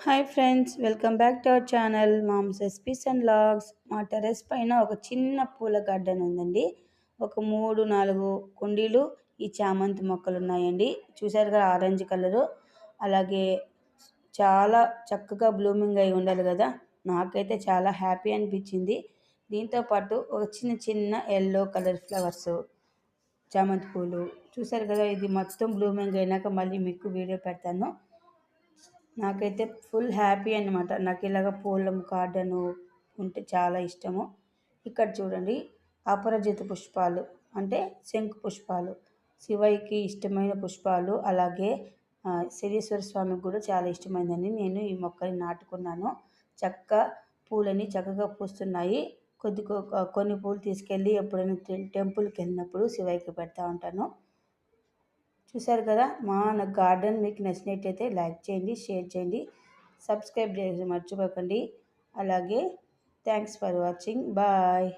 Hi friends, welcome back to our channel moms recipes and logs. మా terrace పైన ఒక చిన్న పూల గార్డెన్ ఉందండి. ఒక 3-4 కుండీలు ఈ చామంతి మొక్కలు ఉన్నాయండి. చూసారు కదా, ఆరెంజ్ కలరు. అలాగే చాలా చక్కగా బ్లూమింగ్ అయి ఉండాలి కదా. నాకైతే చాలా హ్యాపీ అనిపించింది. దీంతోపాటు ఒక చిన్న చిన్న ఎల్లో కలర్ ఫ్లవర్స్, చామంతి పూలు చూసారు కదా. ఇది మొత్తం బ్లూమింగ్ అయినాక మళ్ళీ మీకు వీడియో పెడతాను. నాకైతే ఫుల్ హ్యాపీ అనమాట. నాకు ఇలాగ పూల గార్డెను ఉంటే చాలా ఇష్టము. ఇక్కడ చూడండి, అపరాజిత పుష్పాలు అంటే శంకు పుష్పాలు, శివయ్యకి ఇష్టమైన పుష్పాలు. అలాగే శనీశ్వర స్వామికి కూడా చాలా ఇష్టమైందని నేను ఈ మొక్కని నాటుకున్నాను. పూలని చక్కగా పూస్తున్నాయి. కొన్ని పూలు తీసుకెళ్ళి ఎప్పుడైనా టెంపుల్కి వెళ్ళినప్పుడు శివయ్యకి పెడతా ఉంటాను. చూసారు కదా, మా గార్డెన్ మీకు నచ్చినట్టయితే లైక్ చేయండి, షేర్ చేయండి, సబ్స్క్రైబ్ చేసి మర్చిపోకండి. అలాగే థ్యాంక్స్ ఫర్ వాచింగ్. బాయ్.